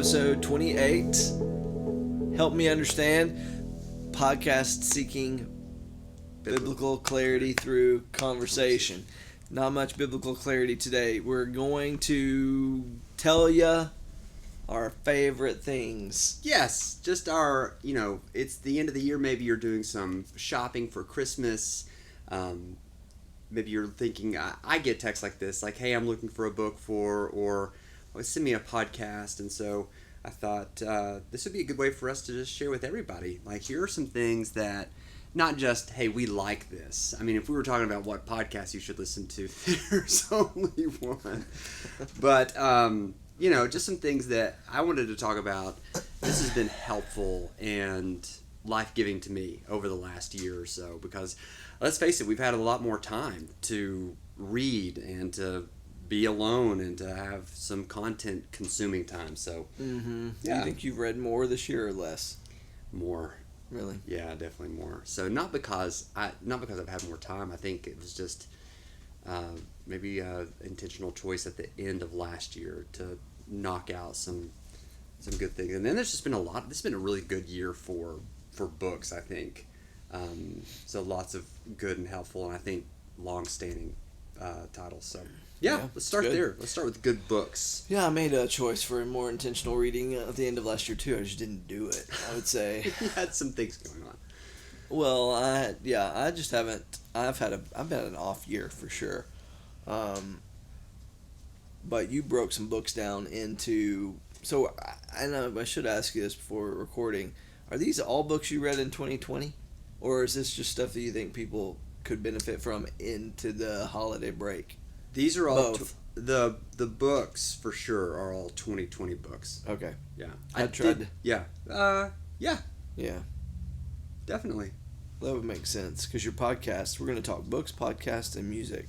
episode 28. Help me understand. Podcast seeking biblical clarity through conversation. Not much biblical clarity today. We're going to tell you our favorite things. Yes, just our, it's the end of the year. Maybe you're doing some shopping for Christmas. Maybe you're thinking, I get texts like this, like, hey, I'm looking for a book or send me a podcast. And so I thought this would be a good way for us to just share with everybody. Like, here are some things that, not just, hey, we like this. I mean, if we were talking about what podcast you should listen to, there's only one. But, just some things that I wanted to talk about. This has been helpful and life-giving to me over the last year or so because, let's face it, we've had a lot more time to read and to be alone and to have some content-consuming time. So, Do you think you've read more this year or less? More. Really? Yeah, definitely more. So not because I've had more time. I think it was just maybe an intentional choice at the end of last year to knock out some good things. And then there's just been this has been a really good year for books, I think. So lots of good and helpful, and I think long-standing titles. So yeah, let's start there. Let's start with good books. Yeah, I made a choice for more intentional reading at the end of last year too. I just didn't do it, I would say. You had some things going on. Well, I just haven't. I've had an off year for sure. But you broke some books down into. So I know I should ask you this before recording. Are these all books you read in 2020, or is this just stuff that you think people could benefit from into the holiday break? These are all both. The books for sure are all 2020 books. Okay. Yeah. I tried. Yeah. Yeah. Definitely. That would make sense because your podcast. We're going to talk books, podcasts, and music.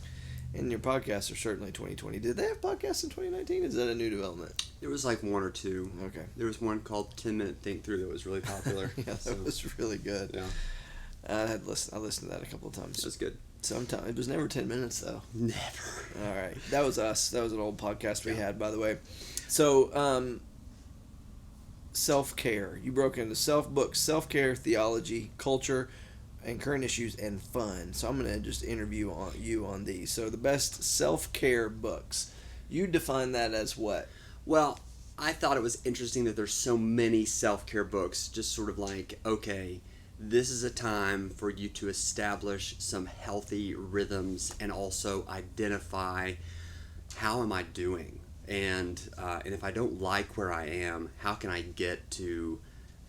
And your podcasts are certainly 2020. Did they have podcasts in 2019? Is that a new development? There was like one or two. Okay. There was one called 10 Minute Think Through that was really popular. Yeah, that was really good. Yeah. I listened to that a couple of times. It was good. Sometimes it was never 10 minutes though. Never. All right, that was us. That was an old podcast we had, by the way. So, self-care. You broke into self-care, theology, culture, and current issues, and fun. So I'm going to just interview you on these. So the best self-care books. You define that as what? Well, I thought it was interesting that there's so many self-care books. Just sort of like, okay, this is a time for you to establish some healthy rhythms and also identify how am I doing? And if I don't like where I am, how can I get to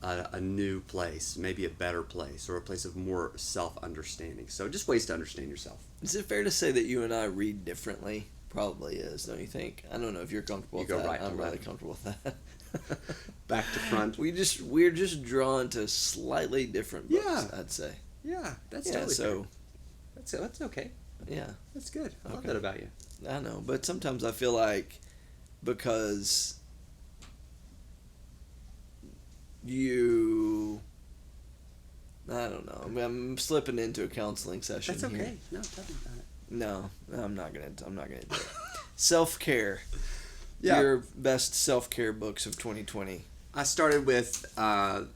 a new place, maybe a better place, or a place of more self-understanding. So just ways to understand yourself. Is it fair to say that you and I read differently? Probably is, don't you think? I don't know if you're comfortable with that. I'm really comfortable with that. Back to front. We're just drawn to slightly different books, I'd say. Yeah, that's totally so fair. That's okay. Yeah. That's good. I love that about you. I know, but sometimes I feel like because I don't know. I'm slipping into a counseling session. That's okay. Here. No, tell me about it. No, I'm not gonna do it. Self-care. Yeah. Your best self-care books of 2020. I started with a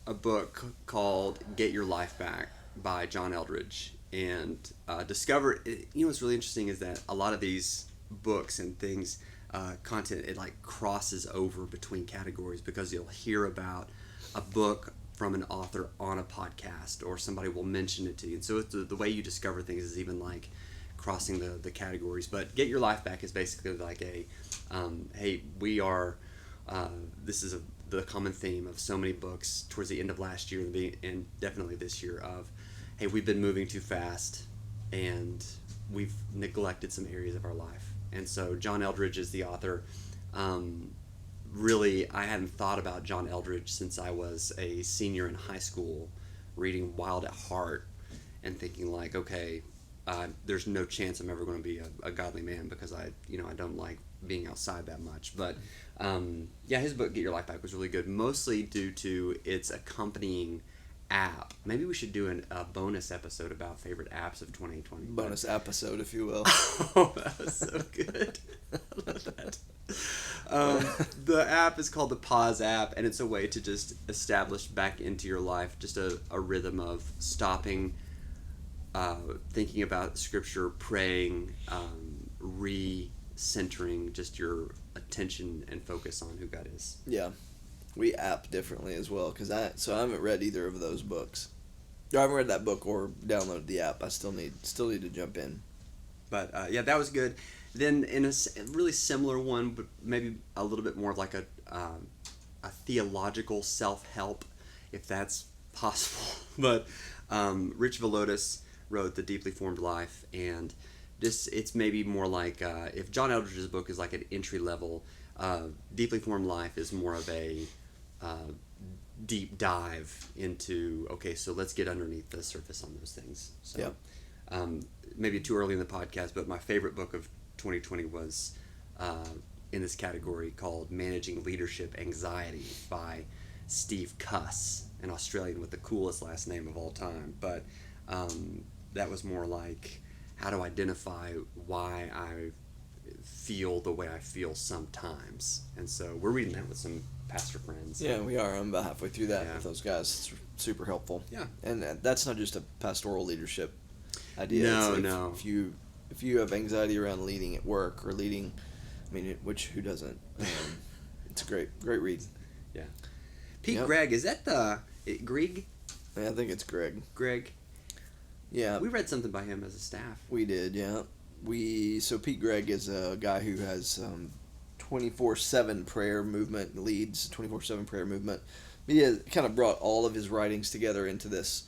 book called Get Your Life Back by John Eldredge, and discovered. What's really interesting is that a lot of these books and things. Content, it like crosses over between categories because you'll hear about a book from an author on a podcast or somebody will mention it to you. And so the way you discover things is even like crossing the categories. But Get Your Life Back is basically like hey, we are, this is the common theme of so many books towards the end of last year and definitely this year of, hey, we've been moving too fast and we've neglected some areas of our life. And so John Eldredge is the author. Really, I hadn't thought about John Eldredge since I was a senior in high school, reading Wild at Heart and thinking like, okay, there's no chance I'm ever going to be a godly man because I don't like being outside that much. But his book Get Your Life Back was really good, mostly due to its accompanying app. Maybe we should do a bonus episode about favorite apps of 2020. Bonus episode, if you will. Oh, that was so good. I love that. The app is called the Pause app, and it's a way to just establish back into your life just a rhythm of stopping, thinking about Scripture, praying, re-centering just your attention and focus on who God is. Yeah. We app differently as well, because I haven't read either of those books. I haven't read that book or downloaded the app. I still need to jump in. But yeah, that was good. Then in a really similar one, but maybe a little bit more of like a theological self-help, if that's possible. But Rich Villodas wrote The Deeply Formed Life, and it's maybe more like if John Eldredge's book is like an entry level, Deeply Formed Life is more of a deep dive into, okay, so let's get underneath the surface on those things. So maybe too early in the podcast, but my favorite book of 2020 was in this category called Managing Leadership Anxiety by Steve Cuss, an Australian with the coolest last name of all time. But that was more like how to identify why I feel the way I feel sometimes. And so we're reading that with some pastor friends. Yeah, we are. I'm about halfway through that with those guys. It's super helpful. Yeah. And that's not just a pastoral leadership idea. No. If you have anxiety around leading at work or leading, which who doesn't? It's a great read. Yeah. Pete Greig, is that Greg? Yeah, I think it's Greg. Greg. Yeah. We read something by him as a staff. We did, yeah. So Pete Greig is a guy who has 24/7 prayer movement, leads 24/7 prayer movement. He has kind of brought all of his writings together into this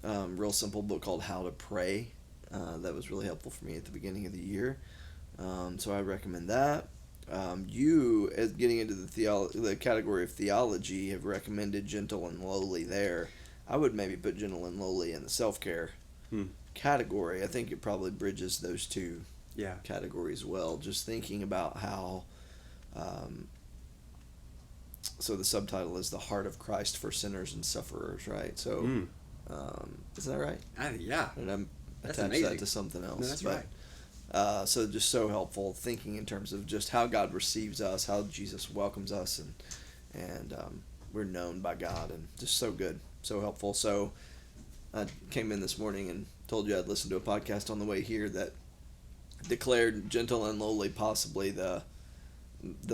real simple book called How to Pray. That was really helpful for me at the beginning of the year. So I recommend that. You, as getting into the category of theology, have recommended Gentle and Lowly there. I would maybe put Gentle and Lowly in the self-care category. I think it probably bridges those two categories well. Just thinking about how, so the subtitle is The Heart of Christ for Sinners and Sufferers, right? So, isn't that right? Yeah. And I'm That's attached amazing. that to something else. No, that's right. So just so helpful thinking in terms of just how God receives us, how Jesus welcomes us, and we're known by God, and just so good, so helpful. So I came in this morning and told you I'd listened to a podcast on the way here that declared Gentle and Lowly possibly the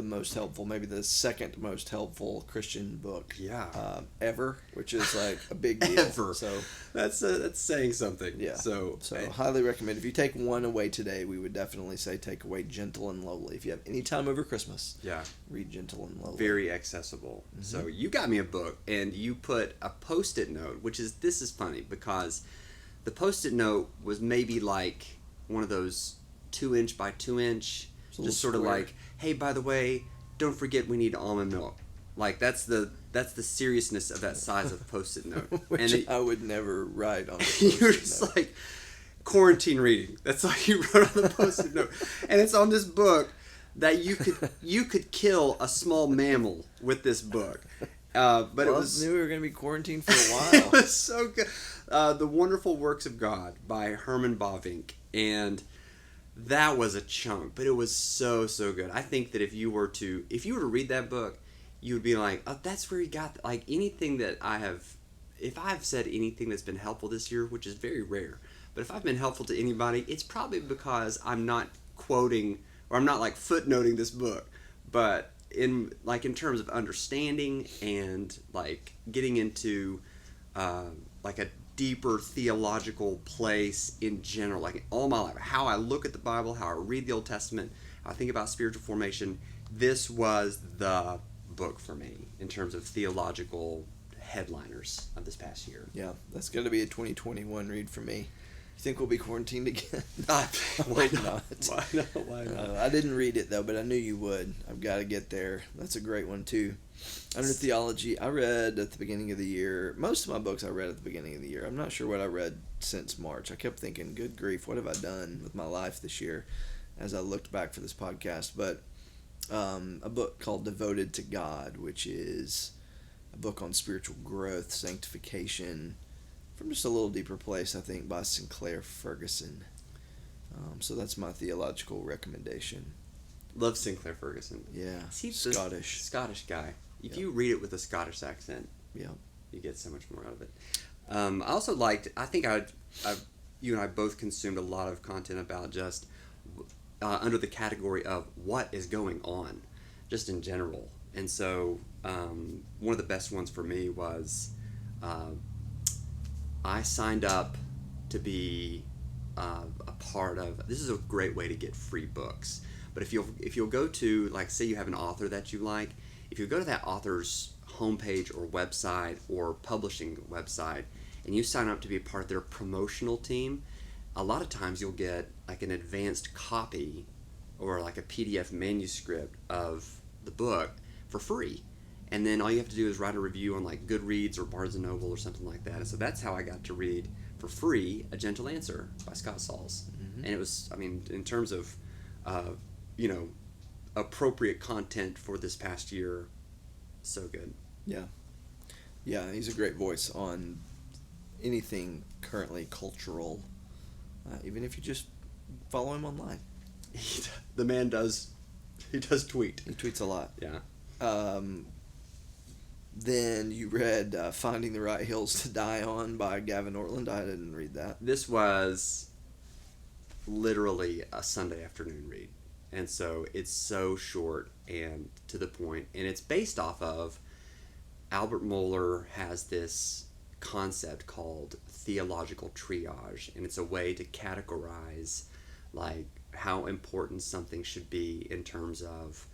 most helpful, maybe the second most helpful Christian book ever, which is like a big deal. Ever. So that's saying something. Yeah. So highly recommend. If you take one away today, we would definitely say take away Gentle and Lowly. If you have any time over Christmas, read Gentle and Lowly. Very accessible. Mm-hmm. So you got me a book, and you put a Post-it note, this is funny because the Post-it note was maybe like one of those 2-inch by 2-inch, just sort of like, hey, by the way, don't forget we need almond milk. Like that's the seriousness of that size of Post-it note. Which I would never write on a Post-it You're just note. Like quarantine reading. That's all you wrote on the Post-it note, and it's on this book that you could kill a small mammal with this book. But it was I knew we were going to be quarantined for a while. It was so good. The Wonderful Works of God by Herman Bavinck, and that was a chunk, but it was so good. I think that if you were to read that book, you would be like, oh, that's where he got like anything that if I've said anything that's been helpful this year, which is very rare, but if I've been helpful to anybody, it's probably because I'm not quoting or I'm not like footnoting this book, but in terms of understanding and like getting into like a deeper theological place in general, like all my life, how I look at the Bible, how I read the Old Testament, how I think about spiritual formation. This was the book for me in terms of theological headliners of this past year. Yeah, that's going to be a 2021 read for me. You think we'll be quarantined again? Why not? Why not? I didn't read it though, but I knew you would. I've got to get there. That's a great one too. Under theology, I read at the beginning of the year. Most of my books I read at the beginning of the year. I'm not sure what I read since March. I kept thinking, good grief, what have I done with my life this year as I looked back for this podcast. But a book called Devoted to God, which is a book on spiritual growth, sanctification, from just a little deeper place, I think, by Sinclair Ferguson. So that's my theological recommendation. Love Sinclair Ferguson. Yeah, He's Scottish. Scottish guy. If Yep. you read it with a Scottish accent, Yeah. you get so much more out of it. I also liked. I think you and I both consumed a lot of content about just under the category of what is going on, just in general. And so one of the best ones for me was I signed up to be a part of. This is a great way to get free books. But if you'll go to, like, say you have an author that you like, if you go to that author's homepage or website or publishing website and you sign up to be a part of their promotional team, a lot of times you'll get like an advanced copy or like a PDF manuscript of the book for free. And then all you have to do is write a review on like Goodreads or Barnes & Noble or something like that. And so that's how I got to read for free A Gentle Answer by Scott Sauls. Mm-hmm. And it was, I mean, in terms of, appropriate content for this past year, so good. Yeah. Yeah, he's a great voice on anything currently cultural, even if you just follow him online. The man does tweet. He tweets a lot. Yeah. Then you read Finding the Right Hills to Die On by Gavin Ortland. I didn't read that. This was literally a Sunday afternoon read. And so it's so short and to the point. And it's based off of Albert Mohler has this concept called theological triage. And it's a way to categorize like how important something should be in terms of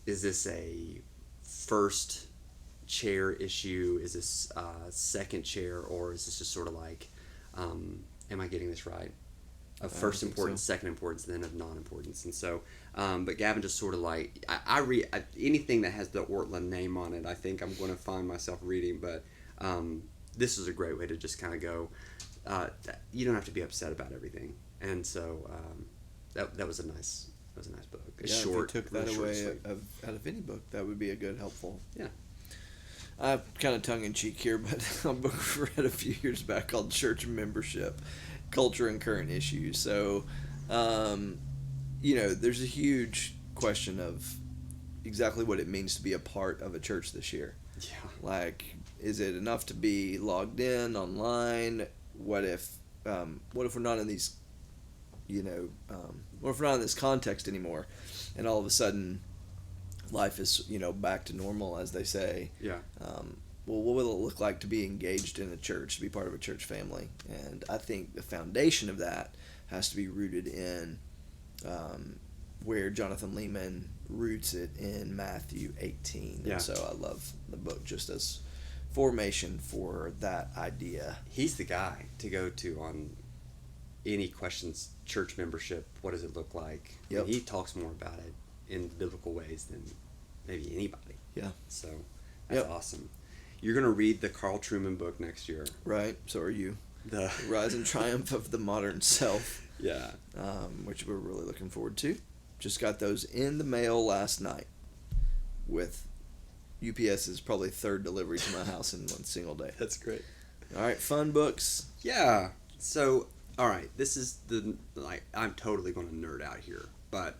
is this a first chair issue? Is this second chair? Or is this just sort of like, am I getting this right? Of first importance, second importance, then of non-importance. And so, but Gavin just sort of like, I read anything that has the Ortland name on it, I think I'm going to find myself reading. But this is a great way to just kind of go, you don't have to be upset about everything. And so that was a nice book. It's short. If you took that away out of any book, that would be a good, helpful. Yeah. Kind of tongue-in-cheek here, but a book I read a few years back called Church Membership, Culture and Current Issues. So, there's a huge question of exactly what it means to be a part of a church this year. Yeah. Like, is it enough to be logged in online? What if we're not in these, what if we're not in this context anymore, and all of a sudden, life is back to normal, as they say. Yeah. Well, what will it look like to be engaged in a church, to be part of a church family? And I think the foundation of that has to be rooted in where Jonathan Lehman roots it in Matthew 18. Yeah. And so I love the book just as formation for that idea. He's the guy to go to on any questions, church membership, what does it look like? Yep. I mean, he talks more about it in biblical ways than maybe anybody. Yeah. So that's awesome. You're going to read the Carl Trueman book next year. Right. So are you. The Rise and Triumph of the Modern Self. Yeah. Which we're really looking forward to. Just got those in the mail last night with UPS's probably third delivery to my house in one single day. That's great. All right, fun books. Yeah. So, all right, this is I'm totally going to nerd out here, but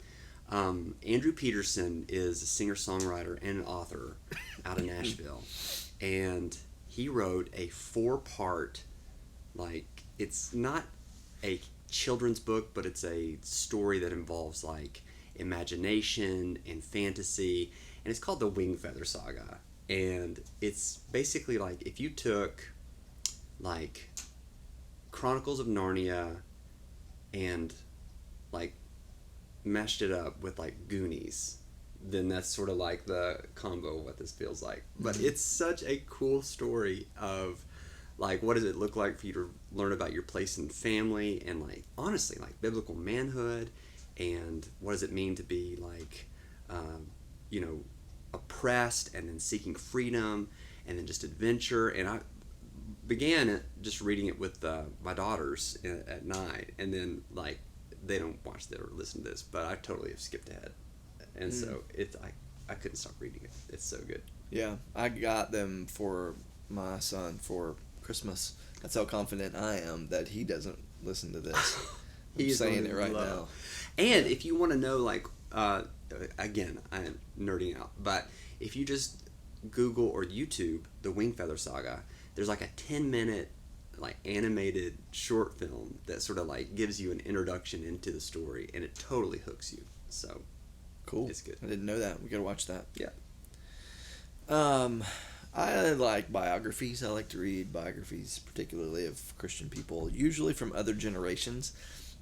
Andrew Peterson is a singer-songwriter and an author out of Nashville, and he wrote a 4-part, it's not a children's book, but it's a story that involves imagination and fantasy, and it's called the Wingfeather Saga. And it's basically if you took Chronicles of Narnia and mashed it up with Goonies, then that's sort of the combo of what this feels like. But it's such a cool story of what does it look like for you to learn about your place in family, and honestly biblical manhood, and what does it mean to be oppressed and then seeking freedom, and then just adventure. And I began just reading it with my daughters at night, and then they don't watch or listen to this, but I totally have skipped ahead, and so I couldn't stop reading it. It's so good. Yeah, I got them for my son for Christmas. That's how confident I am that he doesn't listen to this. I'm He's saying going it to right love now. And Yeah. if you want to know, like, again, I'm nerding out, but if you just Google or YouTube the Wingfeather Saga, there's like a 10-minute like animated short film that sort of like gives you an introduction into the story, and it totally hooks you. So Cool. it's good. I didn't know that. We gotta watch that. Yeah. Um, I like biographies. I like to read biographies, particularly of Christian people, usually from other generations.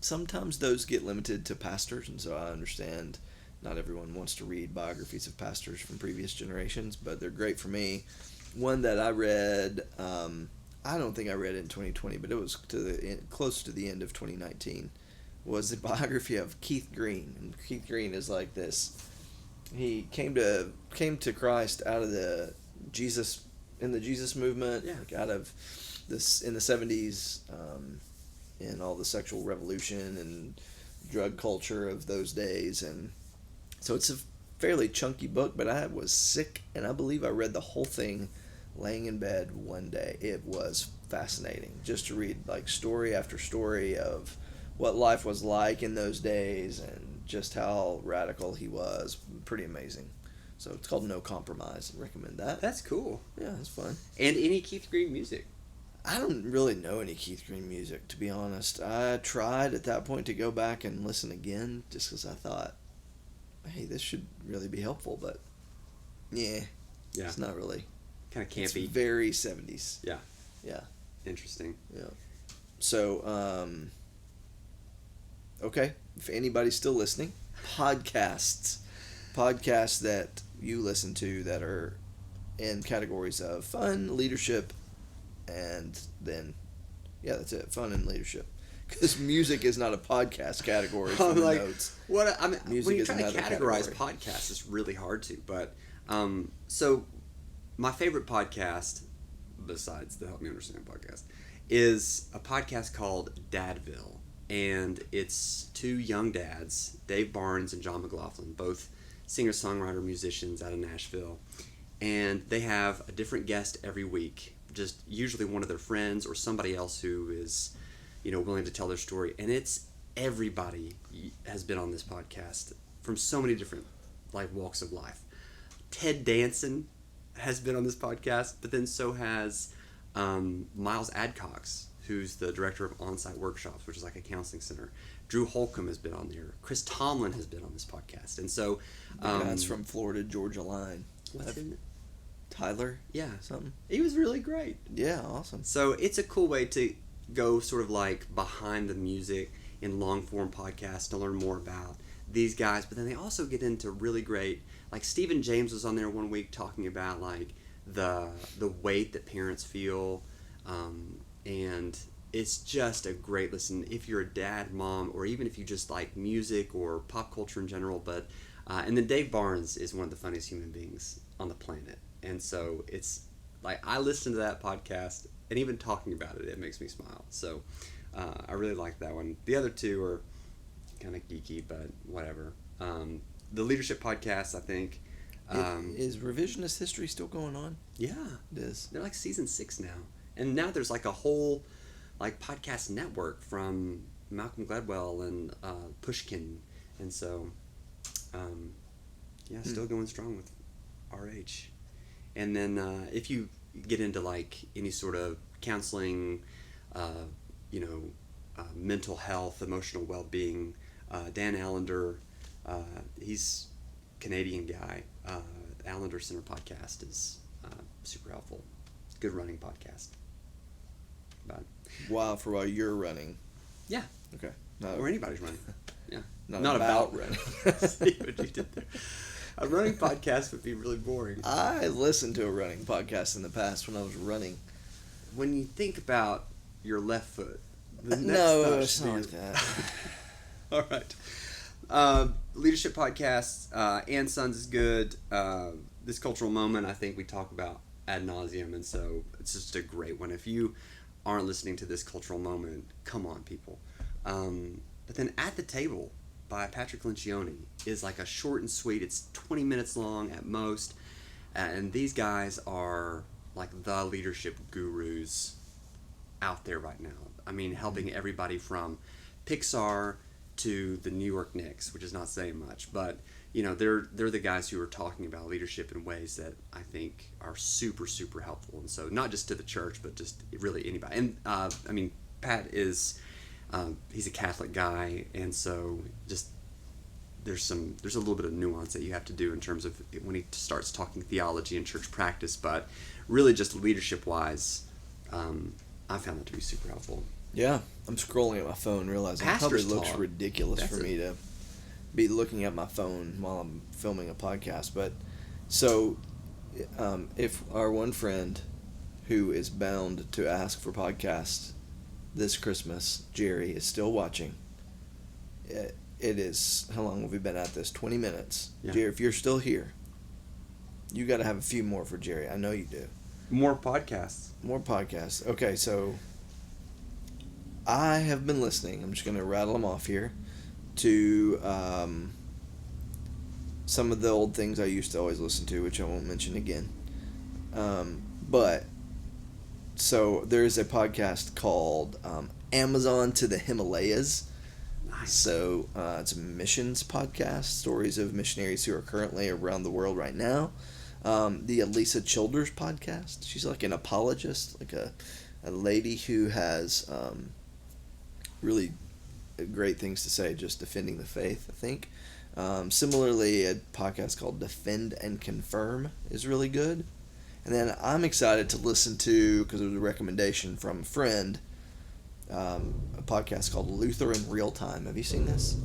Sometimes those get limited to pastors, and so I understand not everyone wants to read biographies of pastors from previous generations, but they're great for me. One that I read, I don't think I read it in 2020, but it was close to the end of 2019, was the biography of Keith Green. And Keith Green is like this. He came to Christ out of the Jesus in the Jesus movement, Yeah. like out of this in the 70s, in all the sexual revolution and drug culture of those days, and so it's a fairly chunky book. But I was sick, and I believe I read the whole thing laying in bed one day. It was fascinating just to read like story after story of what life was like in those days and just how radical he was. Pretty amazing. So it's called No Compromise. I recommend that. That's cool. Yeah, it's fun. And any Keith Green music. I don't really know any Keith Green music, to be honest. I tried at that point to go back and listen again just because I thought, hey, this should really be helpful, but yeah, it's not really. Kind of It's campy. very 70s. Yeah. Yeah. Interesting. Yeah. So, okay, if anybody's still listening, podcasts that you listen to that are in categories of fun, leadership, and then, yeah, that's it, fun and leadership. Because music is not a podcast category from the notes. What I mean, Music when you is try to another categorize category. podcasts, it's really hard to. But so my favorite podcast, besides the Help Me Understand podcast, is a podcast called Dadville, and it's two young dads, Dave Barnes and John McLaughlin, both singer-songwriter musicians out of Nashville, and they have a different guest every week, just usually one of their friends or somebody else who is, willing to tell their story. And it's everybody has been on this podcast from so many different like walks of life. Ted Danson has been on this podcast, but then so has Miles Adcox, who's the director of On-Site Workshops, which is like a counseling center. Drew Holcomb has been on there. Chris Tomlin has been on this podcast. And so The guy's from Florida Georgia Line. what's his name? Tyler? Yeah. Something? He was really great. Yeah, awesome. So it's a cool way to go sort of like behind the music in long form podcasts to learn more about these guys. But then they also get into really great, like Stephen James was on there one week talking about like the weight that parents feel, and it's just a great listen if you're a dad, mom, or even if you just like music or pop culture in general. But and then Dave Barnes is one of the funniest human beings on the planet, and so it's like I listen to that podcast, and even talking about it makes me smile. So I really like that one. The other two are kind of geeky, but whatever. The leadership podcast, I think. Is revisionist history still going on? Yeah, It is. they're like season 6 now, and now there's like a whole like podcast network from Malcolm Gladwell and Pushkin, and so still going strong with RH. And then if you get into like any sort of counseling, mental health, emotional well-being, Dan Allender, he's Canadian guy. Allender Center podcast is super helpful. Good running podcast. But While you're running. yeah, Okay. or anybody's running. Yeah, Not about running. See what you did there. A running podcast would be really boring. I listened to a running podcast in the past when I was running. When you think about your left foot, the next No, thought it's should be not like that. All right. Leadership podcasts, and Sons is good. This cultural moment, I think we talk about ad nauseum, and so it's just a great one. If you aren't listening to this cultural moment, come on, people. But then At the Table by Patrick Lencioni is like a short and sweet. It's 20 minutes long at most. And these guys are like the leadership gurus out there right now. I mean, helping everybody from Pixar to the New York Knicks, which is not saying much, but they're the guys who are talking about leadership in ways that I think are super, super helpful. And so not just to the church, but just really anybody. And I mean, Pat is he's a Catholic guy, and so just there's a little bit of nuance that you have to do in terms of when he starts talking theology and church practice, but really just leadership wise, I found that to be super helpful. Yeah, I'm scrolling at my phone, realizing it probably looks ridiculous for me to be looking at my phone while I'm filming a podcast. But so, if our one friend who is bound to ask for podcasts this Christmas, Jerry, is still watching, it is, how long have we been at this? 20 minutes. Yeah. Jerry, if you're still here, you got to have a few more for Jerry. I know you do. More podcasts. Okay, so I have been listening. I'm just going to rattle them off here to some of the old things I used to always listen to, which I won't mention again. But so there's a podcast called Amazon to the Himalayas. Nice. So it's a missions podcast, stories of missionaries who are currently around the world right now. The Elisa Childers podcast. She's like an apologist, like a lady who has really great things to say, just defending the faith, I think. Similarly, a podcast called Defend and Confirm is really good. And then I'm excited to listen to, because it was a recommendation from a friend, a podcast called Luther in Real Time. Have you seen this?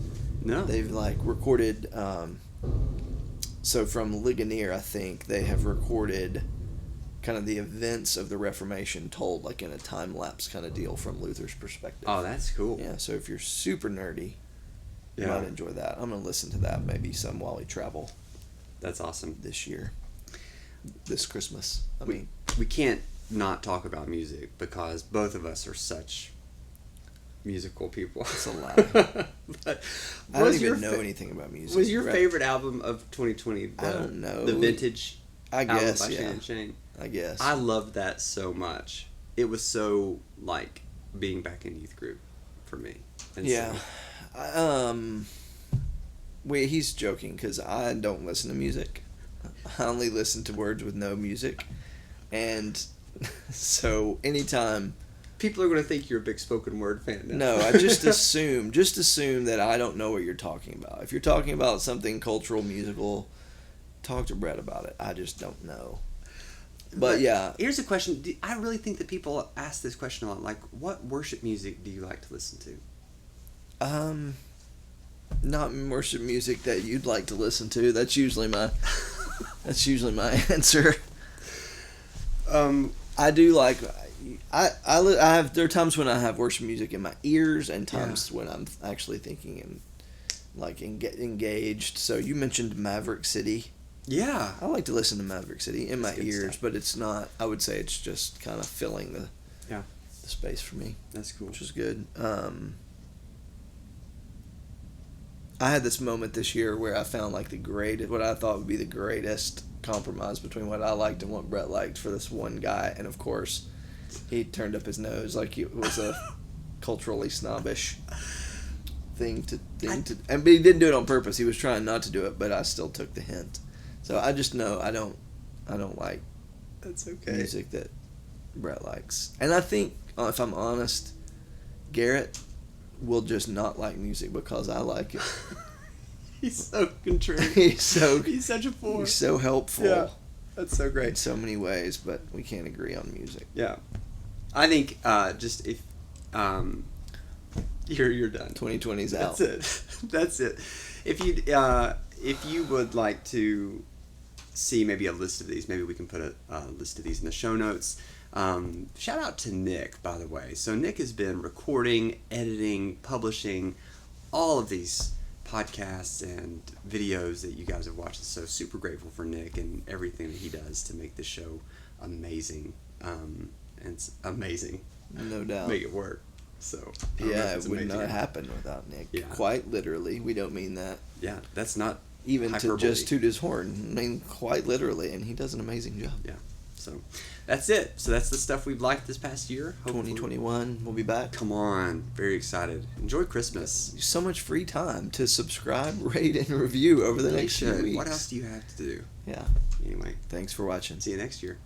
No. They've like recorded, so from Ligonier, I think, they have recorded kind of the events of the Reformation told like in a time-lapse kind of deal from Luther's perspective. Oh, that's cool. Yeah, so if you're super nerdy, you might enjoy that. I'm going to listen to that maybe some while we travel. That's awesome. This Christmas. We can't not talk about music because both of us are such musical people. That's a lie. I don't even know anything about music. Was your favorite album of 2020? I don't know. The Vintage album by Shane and Shane? I guess. I loved that so much. It was so like being back in youth group for me. And yeah. Wait, he's joking because I don't listen to music. I only listen to words with no music. And so anytime people are going to think you're a big spoken word fan now. No, I just assume that I don't know what you're talking about. If you're talking about something cultural, musical, talk to Brett about it. I just don't know. But yeah. Here's a question. I really think that people ask this question a lot. Like, what worship music do you like to listen to? Not worship music that you'd like to listen to. That's usually my answer. I do like... I have, there are times when I have worship music in my ears and times when I'm actually thinking and like engaged. So you mentioned Maverick City. Yeah. I like to listen to Maverick City in my ears, stuff. But it's not, I would say it's just kind of filling the space for me. That's cool. Which is good. I had this moment this year where I found like what I thought would be the greatest compromise between what I liked and what Brett liked for this one guy. And of course, he turned up his nose like it was a culturally snobbish thing to but he didn't do it on purpose. He was trying not to do it, but I still took the hint. So I just know I don't like that's okay music that Brett likes. And I think if I'm honest, Garrett will just not like music because I like it. He's so contrary. He's such a fool. He's so helpful. Yeah. That's so great. In so many ways, but we can't agree on music. Yeah. I think just if you're done. 2020's out. That's it. If you would like to see maybe a list of these, maybe we can put a list of these in the show notes. Shout out to Nick, by the way. So Nick has been recording, editing, publishing all of these podcasts and videos that you guys have watched. So super grateful for Nick and everything that he does to make this show amazing. And it's amazing. No doubt. Make it work. So yeah, it would not happen without Nick. Yeah. Quite literally. We don't mean that. Yeah, that's not even hyperbole. to just toot his horn. I mean, quite literally, and he does an amazing job. Yeah. So that's it. So that's the stuff we've liked this past year. Hopefully. 2021, we'll be back. Come on. Very excited. Enjoy Christmas. So much free time to subscribe, rate, and review over the next few weeks. What else do you have to do? Yeah. Anyway. Thanks for watching. See you next year.